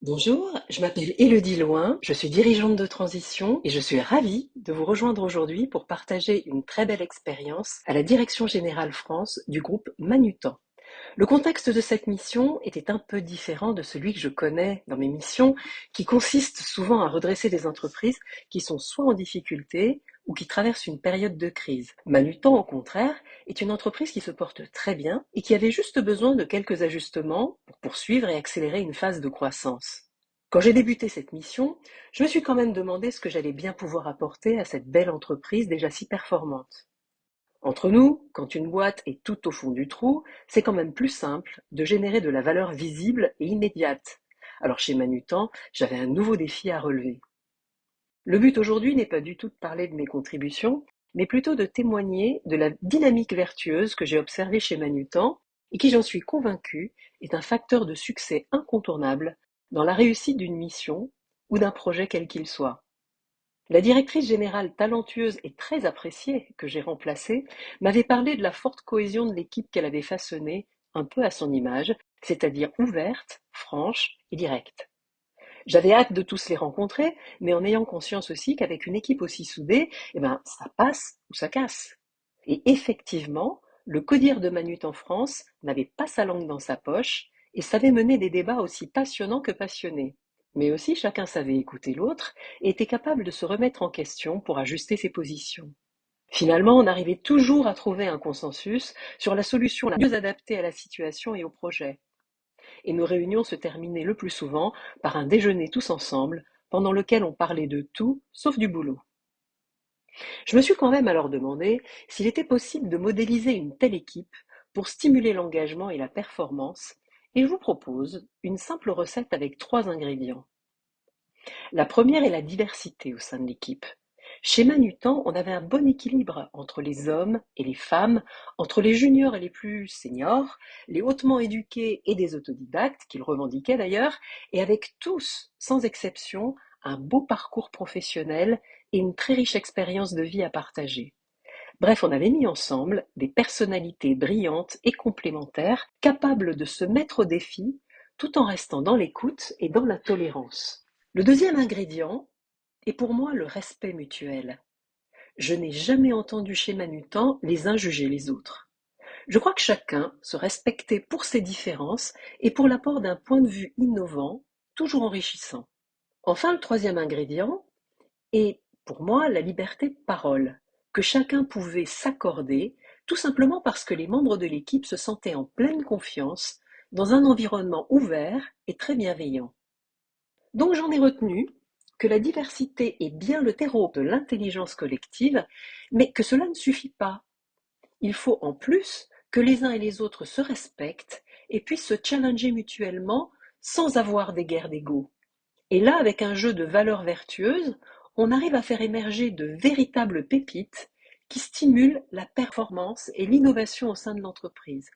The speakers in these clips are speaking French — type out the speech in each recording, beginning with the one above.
Bonjour, je m'appelle Élodie Loin, je suis dirigeante de transition et je suis ravie de vous rejoindre aujourd'hui pour partager une très belle expérience à la Direction Générale France du groupe Manutan. Le contexte de cette mission était un peu différent de celui que je connais dans mes missions, qui consistent souvent à redresser des entreprises qui sont soit en difficulté ou qui traversent une période de crise. Manutan, au contraire, est une entreprise qui se porte très bien et qui avait juste besoin de quelques ajustements pour poursuivre et accélérer une phase de croissance. Quand j'ai débuté cette mission, je me suis quand même demandé ce que j'allais bien pouvoir apporter à cette belle entreprise déjà si performante. Entre nous, quand une boîte est tout au fond du trou, c'est quand même plus simple de générer de la valeur visible et immédiate. Alors chez Manutan, j'avais un nouveau défi à relever. Le but aujourd'hui n'est pas du tout de parler de mes contributions, mais plutôt de témoigner de la dynamique vertueuse que j'ai observée chez Manutan et qui, j'en suis convaincue, est un facteur de succès incontournable dans la réussite d'une mission ou d'un projet quel qu'il soit. La directrice générale talentueuse et très appréciée que j'ai remplacée m'avait parlé de la forte cohésion de l'équipe qu'elle avait façonnée, un peu à son image, c'est-à-dire ouverte, franche et directe. J'avais hâte de tous les rencontrer, mais en ayant conscience aussi qu'avec une équipe aussi soudée, ça passe ou ça casse. Et effectivement, le codir de Manut en France n'avait pas sa langue dans sa poche et savait mener des débats aussi passionnants que passionnés. Mais aussi chacun savait écouter l'autre et était capable de se remettre en question pour ajuster ses positions. Finalement, on arrivait toujours à trouver un consensus sur la solution la mieux adaptée à la situation et au projet. Et nos réunions se terminaient le plus souvent par un déjeuner tous ensemble, pendant lequel on parlait de tout sauf du boulot. Je me suis quand même alors demandé s'il était possible de modéliser une telle équipe pour stimuler l'engagement et la performance, et je vous propose une simple recette avec 3 ingrédients. La première est la diversité au sein de l'équipe. Chez Manutan, on avait un bon équilibre entre les hommes et les femmes, entre les juniors et les plus seniors, les hautement éduqués et des autodidactes, qu'ils revendiquaient d'ailleurs, et avec tous, sans exception, un beau parcours professionnel et une très riche expérience de vie à partager. Bref, on avait mis ensemble des personnalités brillantes et complémentaires, capables de se mettre au défi, tout en restant dans l'écoute et dans la tolérance. Le deuxième ingrédient est pour moi le respect mutuel. Je n'ai jamais entendu chez Manutan les uns juger les autres. Je crois que chacun se respectait pour ses différences et pour l'apport d'un point de vue innovant, toujours enrichissant. Enfin, le troisième ingrédient est, pour moi, la liberté de parole, que chacun pouvait s'accorder, tout simplement parce que les membres de l'équipe se sentaient en pleine confiance dans un environnement ouvert et très bienveillant. Donc j'en ai retenu que la diversité est bien le terreau de l'intelligence collective, mais que cela ne suffit pas. Il faut en plus que les uns et les autres se respectent et puissent se challenger mutuellement sans avoir des guerres d'ego. Et là, avec un jeu de valeurs vertueuses, on arrive à faire émerger de véritables pépites qui stimulent la performance et l'innovation au sein de l'entreprise.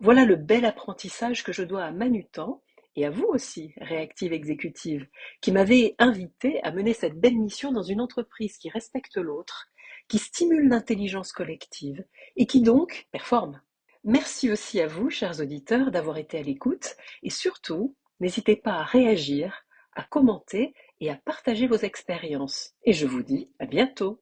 Voilà le bel apprentissage que je dois à Manutan et à vous aussi, Réactive Exécutive, qui m'avez invité à mener cette belle mission dans une entreprise qui respecte l'autre, qui stimule l'intelligence collective et qui donc performe. Merci aussi à vous, chers auditeurs, d'avoir été à l'écoute et surtout, n'hésitez pas à réagir, à commenter et à partager vos expériences. Et je vous dis à bientôt.